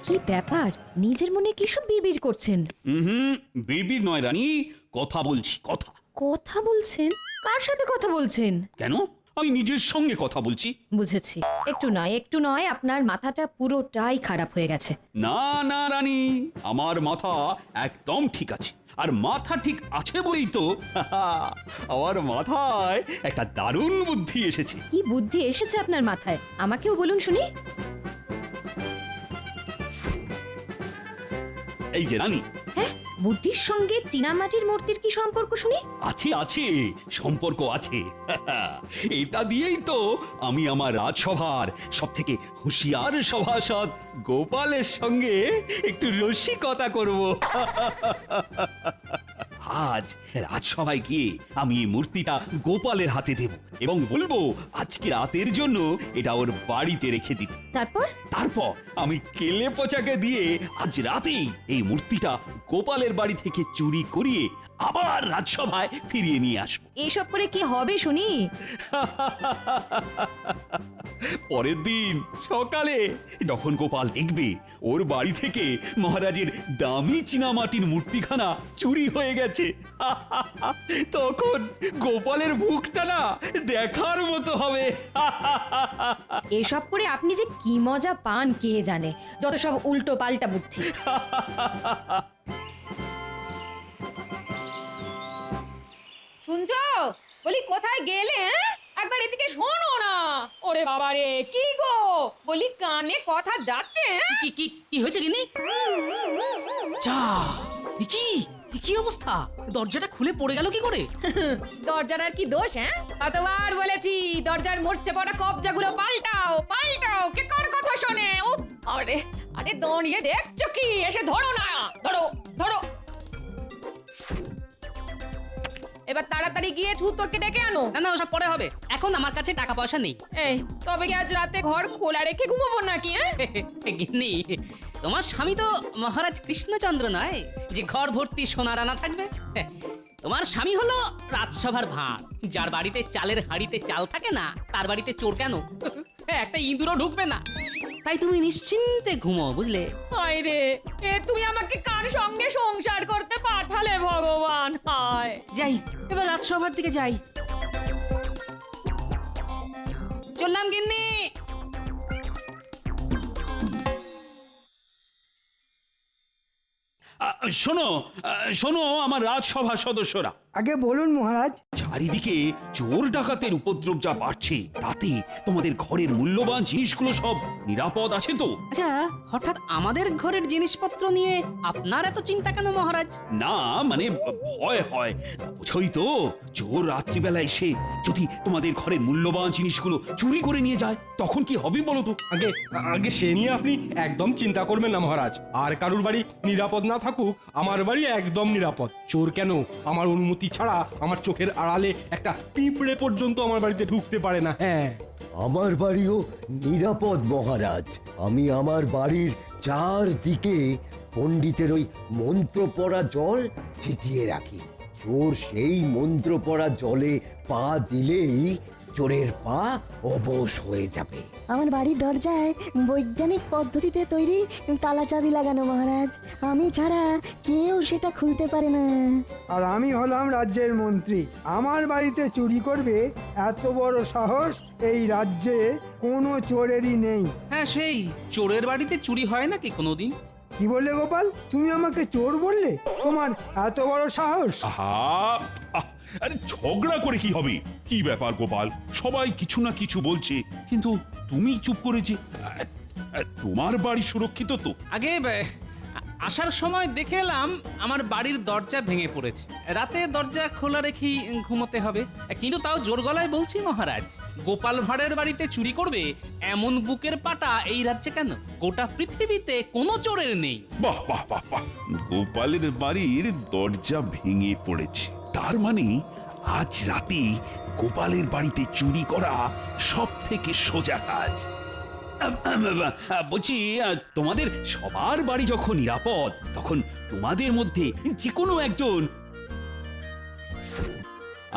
কি ব্যাপার, নিজের মনে কি সব বিড়বিড় করছেন? বিড়বিড় নয় রানী, কথা বলছি, কথা। কথা বলছেন? কার সাথে কথা বলছেন? কেন? আমি নিজের সঙ্গে কথা বলছি। বুঝেছি, একটু নয় আপনার মাথাটা পুরোটাই খারাপ হয়ে গেছে। না না রানী, আমার মাথা একদম ঠিক আছে। আর মাথা ঠিক আছে বলেই তো আমার মাথায় একটা দারুণ বুদ্ধি এসেছে। কি বুদ্ধি এসেছে আপনার মাথায়? আমাকেও বলুন শুনি। এই যে রানী, হ্যাঁ, বুদ্ধির সঙ্গে চীনামাটির মূর্তির কি সম্পর্ক শুনি? আছে আছে, সম্পর্ক আছে। এটা দিয়েই তো আমি আমার রাজসভার সব থেকে হুঁশিয়ার সভাসদ গোপালের সঙ্গে একটু রসিকতা করব। আজ রাজসভায় গিয়ে আমি এই মূর্তিটা গোপালের হাতে দেব এবং বলবো আজকে রাতের জন্য এটা ওর বাড়িতে রেখে দিতে। তারপর আমি কেলে পচাকে দিয়ে আজ রাতেই এই মূর্তিটা গোপালের বাড়ি থেকে চুরি করিয়ে আবার রাজসভায় ফিরিয়ে নিয়ে আসবো। এসব করে কি হবে শুনি? পরের দিন সকালে যখন গোপাল দেখবে ওর বাড়ি থেকে মহারাজের দামি চীনামাটির মূর্তিখানা চুরি হয়ে গেছে, তখন গোপালের মুখটা না দেখার মতো হবে। এসব করে আপনি যে কি মজা পান কে জানে, যত সব উল্টো পাল্টা বুদ্ধি। শুনছো? বলি কোথায় গেলে? একবার এদিকে শোনো না। ওরে বাবা রে, কি গো? বলি কানে কথা যাচ্ছে? কি কি কি হয়েছে গিনি? যা, কি কি অবস্থা? দরজাটা খুলে পড়ে গেল কি করে? দরজার আর কি দোষ? কতবার বলেছি দরজার মরচে পড়া কবজাগুলো পাল্টাও পাল্টাও, কে কার কথা শোনে? ও আরে আরে দাঁড়িয়ে দেখছো কি? এসে ধরো না, ধরো ধরো। এবার তাড়াতাড়ি গিয়ে ছুতরকে ডেকে আনো। না না, ওসব পরে হবে, এখন আমার কাছে টাকা পয়সা নেই। এই তবে কি আজ রাতে ঘর খোলা রেখে ঘুমাবো নাকি? গিন্নি, তোমার স্বামী তো মহারাজ কৃষ্ণচন্দ্র নয় যে ঘর ভর্তি সোনা রানা থাকবে। তোমার স্বামী হলো রাজসভার ভাঁড়, যার বাড়িতে চালের হাঁড়িতে চাল থাকে না তার বাড়িতে চোর কেন? একটা ইঁদুরও ঢুকবে না। তাই তুমি নিশ্চিন্তে ঘুমো, বুঝলে? হায় রে, এ তুমি আমাকে কার সঙ্গে সংসার করতে পাঠালে ভগবান? হায়। যাই, এবার রাজসভার দিকে যাই। চললাম গিন্নি। শোনো শোনো আমার রাজসভার সদস্যরা, আগে বলুন মহারাজ। চারিদিকে চোর ডাকাতের উপদ্রব যা বাড়ছে, তাতে তোমাদের ঘরের মূল্যবান জিনিসগুলো সব নিরাপদ আছে তো? আচ্ছা, হঠাৎ আমাদের ঘরের জিনিসপত্র নিয়ে আপনার এত চিন্তা কেন মহারাজ? না মানে ভয় হয়, বুঝোই তো, চোর রাত্রিবেলা এসে যদি তোমাদের ঘরের মূল্যবান জিনিসগুলো চুরি করে নিয়ে যায় তখন কি হবে বলো তো? আগে আগে সে নিয়ে আপনি একদম চিন্তা করবেন না মহারাজ। আর কারুর বাড়ি নিরাপদ না থাকুক, আমার বাড়ি একদম নিরাপদ। চোর কেন, আমার অনুমতি ছাড়া আমার চোখের আড়ালে একটা পিঁপড়ে পর্যন্ত আমার বাড়িতে ঢুকতে পারে না। হ্যাঁ, আমার বাড়িও নিরাপদ মহারাজ। আমি আমার বাড়ির চারদিকে পণ্ডিতের ওই মন্ত্র পড়া জল ছিটিয়ে রাখি। চোর সেই মন্ত্র পড়া জলে পা দিলেই চোরের পা অবশ হয়ে যাবে। আমার বাড়ির দরজায় বৈজ্ঞানিক পদ্ধতিতে তৈরি তালা চাবি লাগানো মহারাজ, আমি ছাড়া কেউ সেটা খুলতে পারে না। আর আমি হলাম রাজ্যের মন্ত্রী, আমার বাড়িতে চুরি করবে এত বড় সাহস এই রাজ্যে কোনো চোরেরই নেই। হ্যাঁ, সেই চোরের বাড়িতে চুরি হয় নাকি কোনোদিন? কি বললে গোপাল? তুমি আমাকে চোর বললে? তোমার এত বড় সাহস? আরে ঝগড়া করে কি হবে? কি ব্যাপার গোপাল, সবাই কিছু না কিছু বলছে কিন্তু তুমি চুপ করে যে। তোমার বাড়ি সুরক্ষিত তো? আগে আসার সময় দেখে এলাম আমার বাড়ির দরজা ভেঙে পড়েছে। রাতে দরজা খোলা রেখেই ঘুমোতে হবে, কিন্তু তাও জোর গলায় বলছি মহারাজ, গোপাল ভাঁড়ের বাড়িতে চুরি করবে এমন বুকের পাটা এই রাজ্যে কেন? গোটা পৃথিবীতে কোনো চোরের নেই। বাহ বাহ বাহ বাহ, গোপালের বাড়ির দরজা ভেঙে পড়েছে, তার মানে আজ রাতে গোপালের বাড়িতে চুরি করা সব থেকে সোজা কাজ। বলছি, তোমাদের সবার বাড়ি যখন নিরাপদ, তখন তোমাদের মধ্যে যে কোনো একজন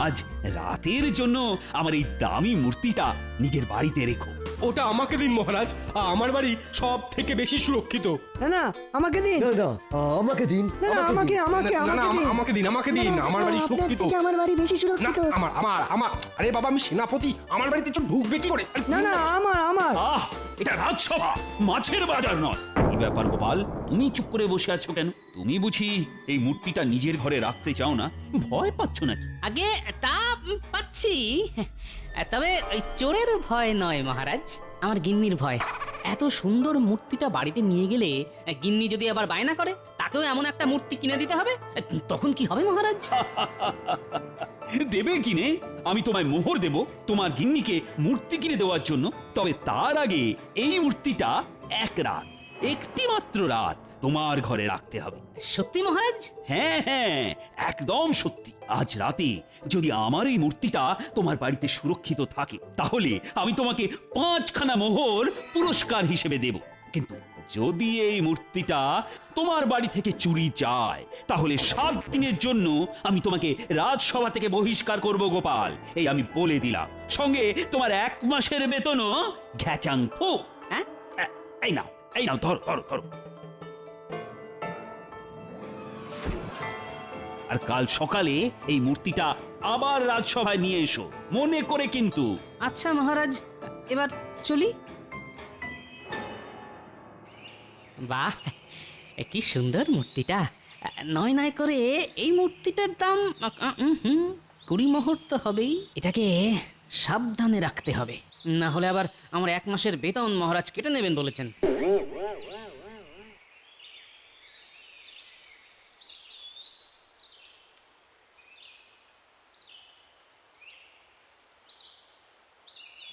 আজ রাতের জন্য আমার এই দামি মূর্তিটা নিজের বাড়িতে রেখো। ওটা আমাকে দিন মহারাজ, আমার বাড়ি সব থেকে বেশি সুরক্ষিত। না না আমাকে দিন, না না আমাকে দিন, না না আমাকে আমাকে না, না, আমাকে দিন। আমাকে দিন, আমাকে দিন, না, আমার বাড়ি আপনার সুরক্ষিত। থেকে আমার বাড়ি বেশি না, সুরক্ষিত। আমার আমার আমার আরে বাবা, আমি সেনাপতি, আমার বাড়িতে চোর ঢুকবে কি করে? না না আমার আমার আহ এটা রাজসভা, মাছের বাজার নয়। কি ব্যাপার গোপাল, তুমি চুপ করে বসে আছো কেন? তুমি বুঝি এই মূর্তিটা নিজের ঘরে রাখতে চাও না? ভয় পাচ্ছ নাকি? আগে তা পাচ্ছি, তবে ওই চোরের ভয় নয় মহারাজ, আমার গিন্নির ভয়। এত সুন্দর মূর্তিটা বাড়িতে নিয়ে গেলে গিন্নি যদি আবার বায়না করে তাকেও এমন একটা মূর্তি কিনে দিতে হবে, তখন কি হবে মহারাজ? দেবে কিনে? আমি তোমায় মোহর দেব তোমার গিন্নিকে মূর্তি কিনে দেওয়ার জন্য। তবে তার আগে এই মূর্তিটা একটি মাত্র রাত তোমার ঘরে রাখতে হবে। সত্যি মহারাজ? হ্যাঁ হ্যাঁ, একদম সত্যি। আজ রাতে যদি আমার এই মূর্তিটা তোমার বাড়িতে সুরক্ষিত থাকে তাহলে আমি তোমাকে 5খানা মোহর পুরস্কার হিসেবে দেব। কিন্তু যদি এই মূর্তিটা তোমার বাড়ি থেকে চুরি যায় তাহলে 7 দিনের জন্য আমি তোমাকে রাজসভা থেকে বহিষ্কার করব গোপাল, এই আমি বলে দিলাম। সঙ্গে তোমার 1 মাসের বেতনও ঘ্যাচাং ফু। হ্যাঁ? এই নাও, এই নাও, ধরো ধরো ধরো। আর কাল সকালে এই মূর্তিটা আবার রাজসভায় নিয়ে এসো, মনে করে কিন্তু। আচ্ছা মহারাজ, এবার চলি। বাহ, কি সুন্দর মূর্তিটা। নয় নয় করে এই মূর্তিটার দাম 20 মোহর তো হবেই। এটাকে সাবধানে রাখতে হবে, না হলে আবার আমার 1 মাসের বেতন মহারাজ কেটে নেবেন বলেছেন।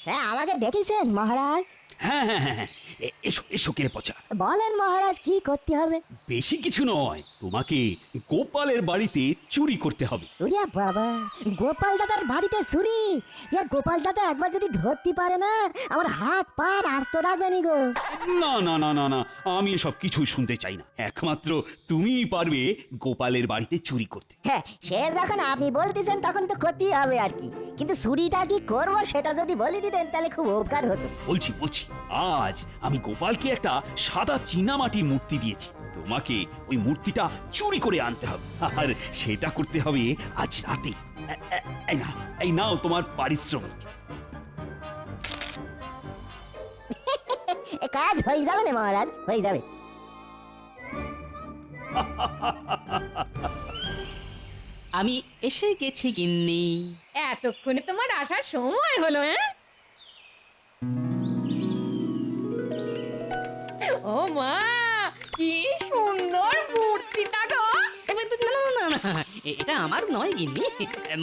হ্যাঁ, আমাকে ডেকেছেন মহারাজ? হ্যাঁ হ্যাঁ হ্যাঁ হ্যাঁ, এসো এসো কেড়ে পচা। বলেন মহারাজ, কি করতে হবে? বেশি কিছু নয়, তোমাকে গোপালের বাড়িতে চুরি করতে হবে। ওরে বাবা, গোপাল দাদার বাড়িতে চুরি! গোপাল দাদা একবার যদি ধরতে পারে না, আমার হাত পা আস্ত রাখবে নি গো। না না না না না, আমি এসব কিছুই শুনতে চাই না। একমাত্র তুমিই পারবে গোপালের বাড়িতে চুরি করতে। হ্যাঁ, সে যখন আপনি বলতেছেন তখন তো করতেই হবে আর কি। কিন্তু চুরিটা কি করবো সেটা যদি বলে দিতেন তাহলে খুব উপকার হতো। বলছি বলছি, আজ আমি গোপালকে একটা সাদা চীনামাটির মূর্তি দিয়েছি। তোমাকে ওই মূর্তিটা চুরি করে আনতে হবে, আর সেটা করতে হবে আজ রাতে। এই নাও তোমার পারিশ্রমিক। কাজ হয়ে যাবে না মহারাজ, হয়ে যাবে। আমি এসে গেছি গিন্নি। এতক্ষণে তোমার আসার সময় হলো? হ্যাঁ, ও মা, কি সুন্দর মূর্তিটা গো। না না না না, এটা আমার নয় গিন্নি।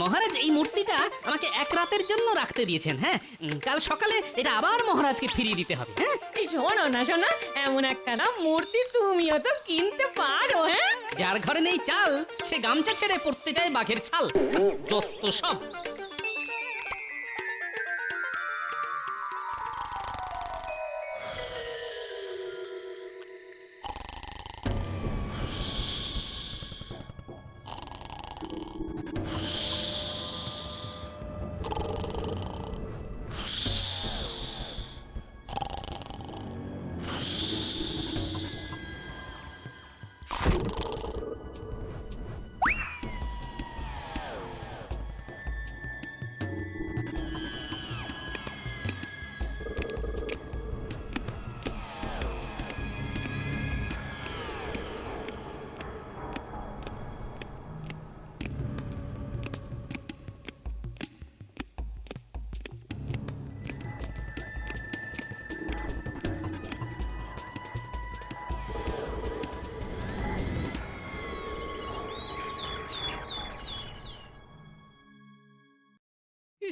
মহারাজ এই মূর্তিটা আমাকে 1 রাতের জন্য রাখতে দিয়েছেন। হ্যাঁ, কাল সকালে এটা আবার মহারাজকে ফিরিয়ে দিতে হবে। হ্যাঁ, এই শোনো না শোনো, এমন একটা না মূর্তি তুমিও তো কিনতে পারো। হ্যাঁ, যার ঘরে নেই চাল সে গামছা ছেড়ে পড়তে যায় বাঘের ছাল। যত সব।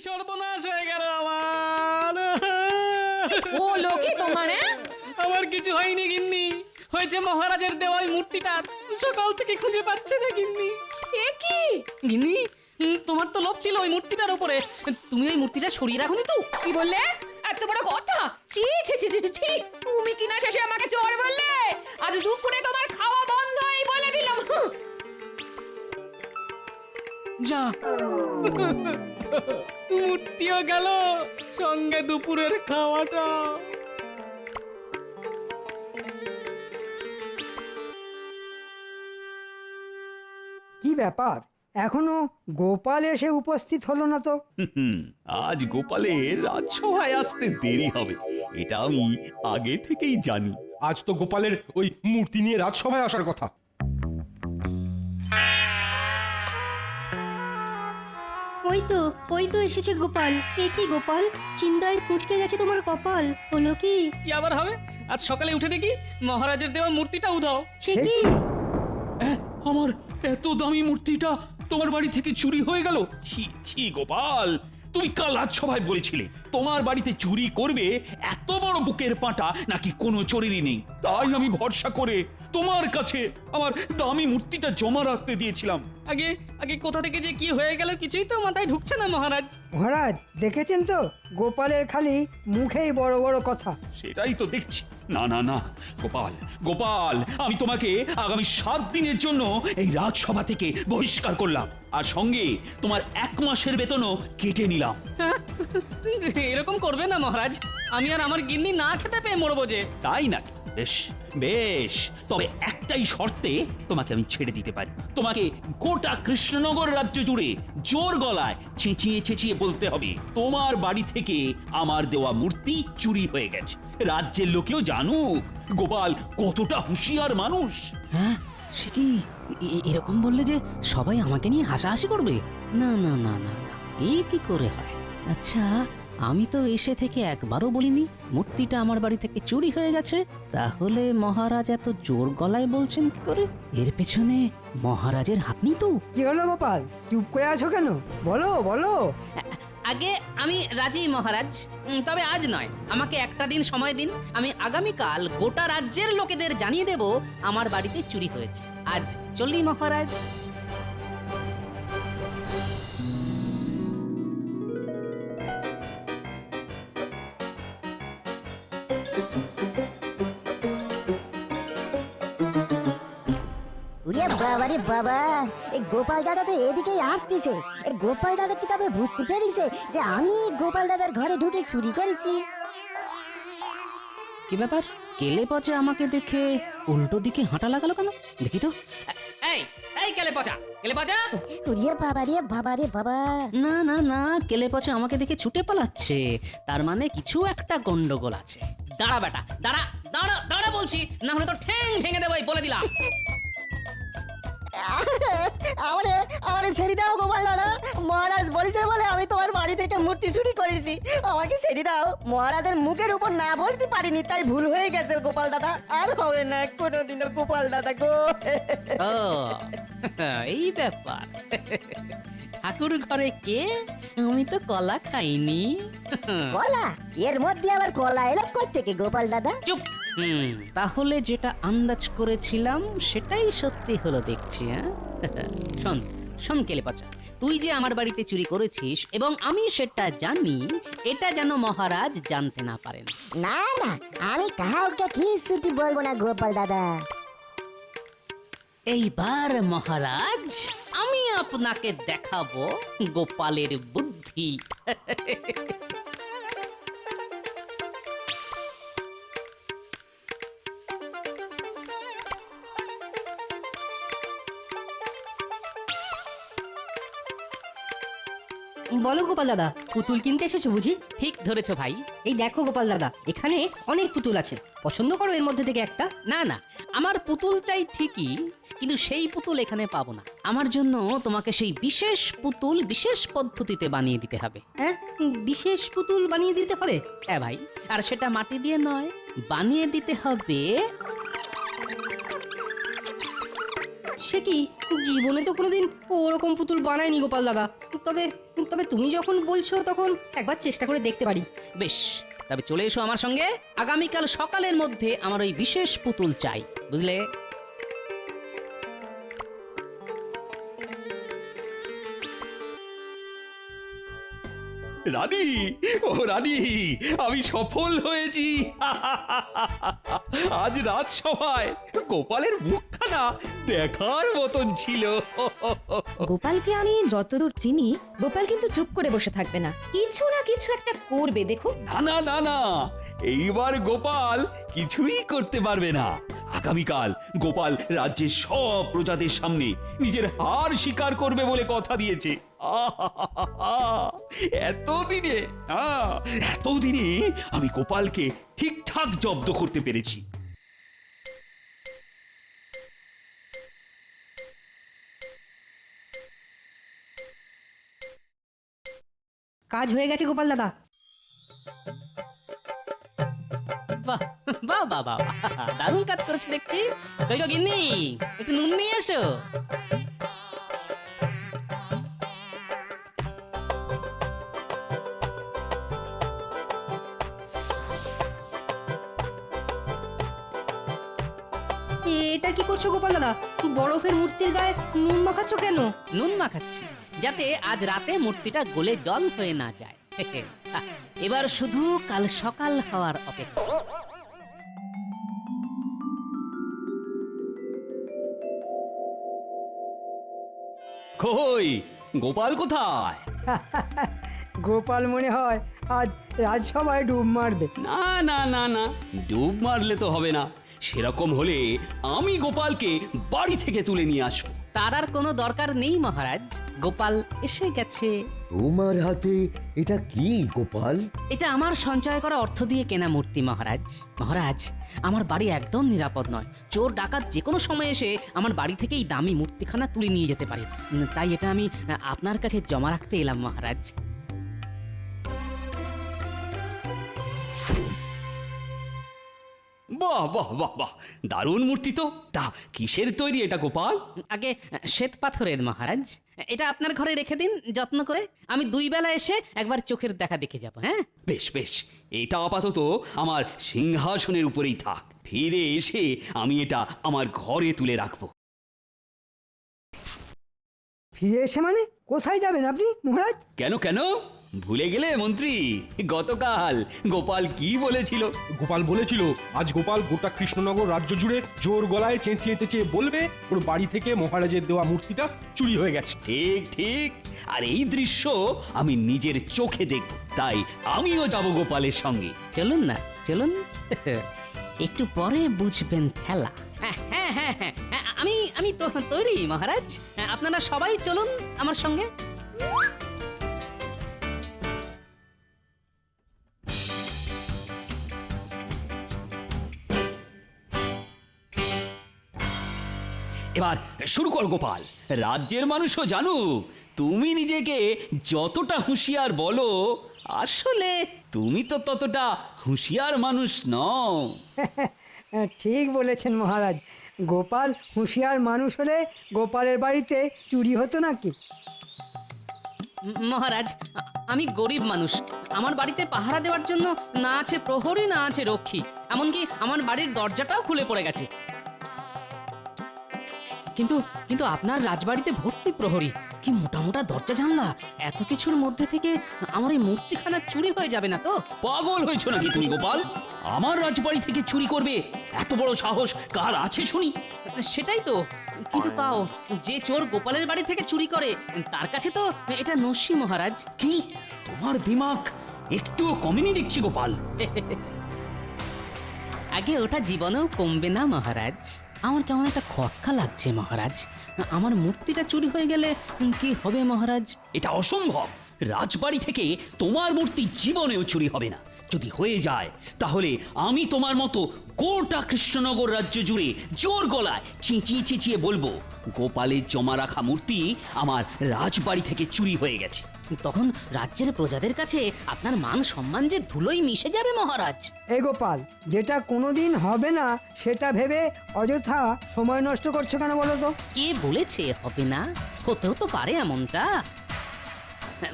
সর্বনাশ হয়ে গেল আমার। ও লোকে তোমার। আমার কিছু হয়নি গিন্নি, হয়েছে মহারাজের দেওয়া ওই মূর্তিটার। সকাল থেকে খুঁজে পাচ্ছে না গিন্নি। এ কি গিন্নি, তোমার তো লোভ ছিল ওই মূর্তিটার উপরে, তুমি ওই মূর্তিটা সরিয়ে রাখোনি তো? কি বললে? এত বড় কথা! ছি ছি ছি ছি ছি! তুমি কিনা শেষে আমাকে চোর বললে? আজ দুপুরে তোমার খাওয়া বন্ধ, এই বলে দিলাম। যা মূর্তিও গেল, সঙ্গে দুপুরের খাওয়াটা। কি ব্যাপার এখনো গোপাল এসে উপস্থিত হলো না তো? হুম, আজ গোপালের রাজসভায় আসতে দেরি হবে, এটা আমি আগে থেকেই জানি। আজ তো গোপালের ওই মূর্তি নিয়ে রাজসভায় আসার কথা। ওই তো এসেছে গোপাল। এ কি গোপাল, চিন্তায় কুঁচকে গেছে তোমার কপাল, হলো কি? কি আবার হবে? আজ সকালে উঠে দেখি মহারাজের দেওয়া মূর্তিটা উধাও। সে কি? আমার এত দামি মূর্তিটা তোমার বাড়ি থেকে চুরি হয়ে গেল। ছি ছি গোপাল, তুমি কাল রাজসভায় বলেছিলে তোমার বাড়িতে চুরি করবে এত বড় বুকের পাঁটা নাকি কোনো চোরেরই নেই। তাই আমি ভরসা করে তোমার কাছে আমার দামি মূর্তিটা জমা রাখতে দিয়েছিলাম। আগে আগে কোথা থেকে যে কি হয়ে গেল কিছুই তো মাথায় ঢুকছে না মহারাজ। মহারাজ দেখেছেন তো, গোপালের খালি মুখেই বড় বড় কথা। সেটাই তো দেখছি। না না না গোপাল, গোপাল, আমি তোমাকে আগামী 7 দিনের জন্য এই রাজসভা থেকে বহিষ্কার করলাম, আর সঙ্গে তোমার 1 মাসের বেতনও কেটে নিলাম। এরকম করবে না মহারাজ, আমি আর আমার গিন্নি না খেতে পেয়ে মরবো যে। তাই নাকি? বেশ বেশ, তবে একটাই শর্তে তোমাকে আমি ছেড়ে দিতে পারি। তোমাকে গোটা কৃষ্ণনগর রাজ্য জুড়ে জোর গলায় চেঁচিয়ে চেঁচিয়ে বলতে হবে তোমার বাড়ি থেকে আমার দেওয়া মূর্তি চুরি হয়ে গেছে। রাজ্যের লোকেও জানুক গোপাল কতটা হুঁশিয়ার মানুষ। হ্যাঁ, সে কি এরকম বললে যে সবাই আমাকে নিয়ে হাসাহাসি করবে? না না না না না, এই কি করে হয়? আচ্ছা, আমি তো এসে থেকে একবারও বলিনি মূর্তিটা আমার বাড়ি থেকে চুরি হয়ে গেছে, তাহলে মহারাজ এত জোর গলায় বলছেন কি করে? এর পেছনে মহারাজের হাত নেই তো? কি হলো গোপাল, চুপ করে আছো কেন? বলো বলো। আগে আমি রাজি মহারাজ, তবে আজ নয়, আমাকে একটা দিন সময় দিন। আমি আগামীকাল গোটা রাজ্যের লোকেদের জানিয়ে দেব আমার বাড়িতে চুরি হয়েছে। আজ চলি মহারাজ। ওরে বাবা রে বাবা, এই গোপাল দাদা তো এদিকেই আসতেছে। এই গোপাল দাদা কি তবে বুঝতে পেরেছে যে আমি গোপাল দাদার ঘরে ঢুকে চুরি করেছি? কি ব্যাপার, কেলে পচে আমাকে দেখে উল্টো দিকে হাঁটা লাগালো কেন? দেখি তো। এই এই কেলে পচা, কেলে পচা! ওরে বাবা রে বাবা রে বাবা! না না না, কেলে পচে আমাকে দেখে ছুটে পালাচ্ছে, তার মানে কিছু একটা গন্ডগোল আছে। দাঁড়া বেটা, দাঁড়া দাঁড়া দাঁড়া বলছি, না হলে তো ঠ্যাং ভেঙে দেবো, বলে দিলাম। আমারে ছেড়ে দাও গোপাল দাদা, মহারাজ বলেছে বলে আমি তোমার বাড়ি থেকে মূর্তি চুরি করেছি, আমাকে ছেড়ে দাও। মহারাজের মুখের উপর না বলতে পারিনি, তাই ভুল হয়ে গেছে গোপাল দাদা, আর হবে না কোনোদিনও গোপাল দাদা গো। ও এই ব্যাপার। ঠাকুর ঘরে কে? আমি তো কলা খাইনি। কলা? এর মধ্যে আবার কলা এলো কই থেকে গোপাল দাদা? চুপ। তাহলে যেটা আন্দাজ করেছিলাম সেটাই সত্যি হলো দেখছি। শোন শোন কেলে পচা, তুই যে আমার বাড়িতে চুরি করেছিস এবং আমি সেটা জানি, এটা যেন মহারাজ জানতে না পারেন। না না, আমি কাউকে কিছুটি বলবো না গোপাল দাদা। এইবার মহারাজ আমি আপনাকে দেখাবো গোপালের বুদ্ধি। বলো গোপাল দাদা, পুতুল কিনতে এসেছো বুঝি? ঠিক ধরেছো ভাই। এই দেখো গোপাল দাদা, এখানে অনেক পুতুল আছে, পছন্দ করো এর মধ্যে থেকে একটা। না না, আমার পুতুল চাই ঠিকই, কিন্তু সেই পুতুল এখানে পাবো না। আমার জন্য তোমাকে সেই বিশেষ পুতুল বিশেষ পদ্ধতিতে বানিয়ে দিতে হবে। হ্যাঁ, বিশেষ পুতুল বানিয়ে দিতে হবে? হ্যাঁ ভাই, আর সেটা মাটি দিয়ে নয়, বানিয়ে দিতে হবে। সে কি, জীবনে তো কোনোদিন ওরকম পুতুল বানায়নি গোপাল দাদা। তবে তবে তুমি যখন বলছো তখন একবার চেষ্টা করে দেখতে পারি। বেশ, তবে চলে এসো আমার সঙ্গে। আগামীকাল সকালের মধ্যে আমার ওই বিশেষ পুতুল চাই, বুঝলে? রানী, ও রানী, আমি সফল হয়েছি। আজ রাজসভায় গোপালের মুখখানা দেখার মতন ছিল। গোপালকে আমি যতদূর চিনি, গোপাল কিন্তু চুপ করে বসে থাকবে না, কিছু না কিছু একটা করবে, দেখো। না না না না, এইবার গোপাল কিছুই করতে পারবে না। আগামীকাল গোপাল রাজ্যের সব প্রজাদের সামনে নিজের হার স্বীকার করবে বলে কথা দিয়েছে। এতদিনে আমি গোপালকে ঠিকঠাক জব্দ করতে পেরেছি। কাজ হয়ে গেছে গোপাল দাদা। বাহ বাহ বাহ বাহ, দারুণ কাজ করেছে দেখছি। কই গো গিন্নি, একটু নুন নিয়ে এসো। এটা কি করছো গোপাল দাদা? বরফের মূর্তির গায়ে নুন মাখাচ্ছ কেন? নুন মাখাচ্ছি যাতে আজ রাতে মূর্তিটা গলে জল হয়ে না যায়। এবার শুধু কাল সকাল হওয়ার অপেক্ষা। কই গোপাল কোথায়? গোপাল মনে হয় আজ রাজসভায় ডুব মারবে। না না না না, ডুব মারলে তো হবে না। সেরকম হলে আমি গোপালকে বাড়ি থেকে তুলে নিয়ে আসবো। তার আর কোনো দরকার নেই মহারাজ, গোপাল এসে গেছে। তোমার হাতে এটা কি গোপাল? এটা আমার সঞ্চয় করা অর্থ দিয়ে কেনা মূর্তি মহারাজ। মহারাজ, আমার বাড়ি একদম নিরাপদ নয়। চোর ডাকাত যে কোনো সময় এসে আমার বাড়ি থেকে এই দামি মূর্তিখানা তুলে নিয়ে যেতে পারে। তাই এটা আমি আপনার কাছে জমা রাখতে এলাম মহারাজ। বাহ বাহ বাহ বাহ, দারুণ মূর্তি তো। তা কিসের তৈরি এটা গোপাল? আগে শ্বেত পাথরের মহারাজ। এটা আপনার ঘরে রেখে দিন যত্ন করে। আমি 2 বেলা এসে একবার চোখের দেখা দেখে যাব। হ্যাঁ বেশ বেশ, এটা আপাতত আমার সিংহাসনের উপরেই থাক। ফিরে এসে আমি এটা আমার ঘরে তুলে রাখবো। ফিরে এসে মানে কোথায় যাবেন আপনি মহারাজ? কেন কেন, ভুলে গেলে মন্ত্রী? গতকাল গোপাল কি বলেছিল? গোপাল বলেছিল আজ গোপাল গোটা কৃষ্ণনগর রাজ্য জুড়ে জোর গলায় চেঁচিয়ে চেঁচিয়ে বলবে ওর বাড়ি থেকে মহারাজের দেওয়া মূর্তিটা চুরি হয়ে গেছে। ঠিক ঠিক, আর এই দৃশ্য আমি নিজের চোখে দেখব। তাই আমিও যাব গোপালের সঙ্গে। চলুন না, চলুন। একটু পরে বুঝবেন খেলা। হ্যাঁ হ্যাঁ হ্যাঁ হ্যাঁ, আমি তো তৈরি মহারাজ। আপনারা সবাই চলুন আমার সঙ্গে। এবার শুরু কর গোপাল। রাজ্যের মানুষও জানুক তুমি নিজেকে যতটা হুঁশিয়ার বলো, আসলে তুমি তো ততটা হুঁশিয়ার মানুষ নও। ঠিক বলেছেন মহারাজ। গোপাল হুঁশিয়ার মানুষ হলে গোপালের বাড়িতে চুরি হতো নাকি? মহারাজ, আমি গরিব মানুষ। আমার বাড়িতে পাহারা দেওয়ার জন্য না আছে প্রহরী, না আছে রক্ষী। এমনকি আমার বাড়ির দরজাটাও খুলে পড়ে গেছে। কিন্তু কিন্তু আপনার রাজবাড়িতে ভর্তি প্রহরী, কি মোটা মোটা দরজা জানলা। এত কিছুর মধ্যে থেকে আমার এই মূর্তিখানা চুরি হয়ে যাবে না তো? পাগল হয়েছো নাকি তুমি গোপাল? আমার রাজবাড়ি থেকে চুরি করবে এত বড় সাহস কার আছে শুনি? সেটাই তো। কিন্তু তাও যে চোর গোপালের বাড়ি থেকে চুরি করে তার কাছে তো এটা নস্যি মহারাজ। কি তোমার দিমাগ একটুও কমেনি দেখছি গোপাল। আগে ওটা জীবনেও কমবে না মহারাজ। আমার কেমন একটা খটকা লাগছে মহারাজ। আমার মূর্তিটা চুরি হয়ে গেলে কি হবে মহারাজ? এটা অসম্ভব। রাজবাড়ি থেকে তোমার মূর্তি জীবনেও চুরি হবে না। যদি হয়ে যায় তাহলে আমি তোমার মতো গোটা কৃষ্ণনগর রাজ্য জুড়ে জোর গলায় চেঁচিয়ে চেঁচিয়ে বলবো গোপালের জমা রাখা মূর্তি আমার রাজবাড়ি থেকে চুরি হয়ে গেছে। তখন রাজ্যের প্রজাদের কাছে আপনার মান সম্মান যে ধুলোই মিশে যাবে মহারাজ। এই গোপাল, যেটা কোনোদিন হবে না সেটা ভেবে অযথা সময় নষ্ট করছো কেন বলো তো? কে বলেছে হবে না? হতেও তো পারে এমনটা।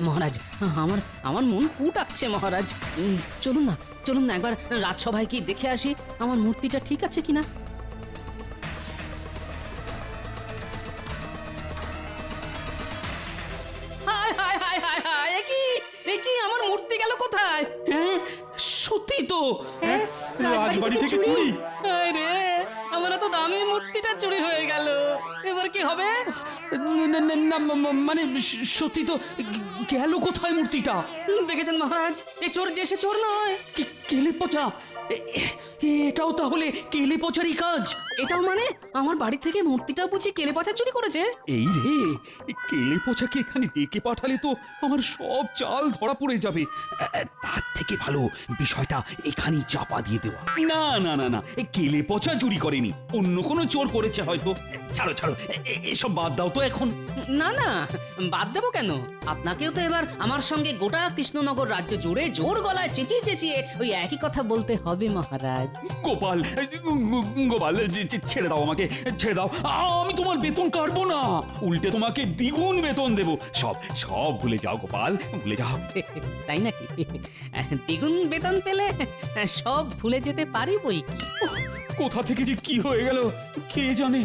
মহারাজ, আমার মন কুটাচ্ছে মহারাজ। চলুন না, চলুন না একবার রাজসভায় কি দেখে আসি আমার মূর্তিটা ঠিক আছে কিনা। আমার মূর্তি গেল কোথায়? হ্যাঁ সত্যি তো। রাজবাড়ি থেকে চুরি। রে, আমার তো দামি মূর্তিটা চুরি হয়ে গেল, এবার কি হবে? মানে সত্যি তো গেল কোথায় মূর্তিটা? দেখেছেন মহারাজ, এ চোর যে সে চোর নয়। কেলে পচা, এটাও তাহলে কেলে পচারই কাজ। এটাও মানে আমার বাড়ি থেকে মূর্তিটা বুঝি কেলে পচা চুরি করেছে? এই রে, কেলে পচাকে এখানে ডেকে পাঠালে তো আমার সব চাল ধরা পড়ে যাবে। তার থেকে ভালো বিষয়টা এখানেই চাপা দিয়ে দেওয়া। না না না না, কেলে পচা চুরি করেনি, অন্য কোনো চোর করেছে হয়তো। ছাড়ো ছাড়ো, এসব বাদ দাও তো এখন। না না, বাদ দেবো কেন? আপনাকেও তো এবার আমার সঙ্গে গোটা কৃষ্ণনগর রাজ্য জুড়ে জোর গলায় চেঁচিয়ে চেঁচিয়ে ওই একই কথা বলতে হবে মহারাজ। গোপাল, গোপাল, ছেড়ে দাও আমাকে, ছেড়ে দাও। আমি তোমার বেতন কাটবো না, উল্টে তোমাকে দ্বিগুণ বেতন দেব। সব সব ভুলে যাও গোপাল, ভুলে যাও। তাই নাকি? দ্বিগুণ বেতন পেলে সব ভুলে যেতে পারি বই কি। কোথা থেকে যে কি হয়ে গেল কে জানে।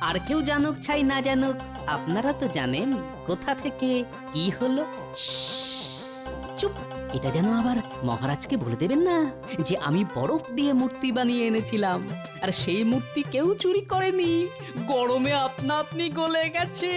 আর কেউ জানুক চাই না জানুক, আপনারা তো জানেন কোথা থেকে কি হলো। চুপ, এটা যেন আবার মহারাজকে বলে দেবেন না যে আমি বরফ দিয়ে মূর্তি বানিয়ে এনেছিলাম, আর সেই মূর্তি কেউ চুরি করেনি, গরমে আপনা আপনি গলে গেছে।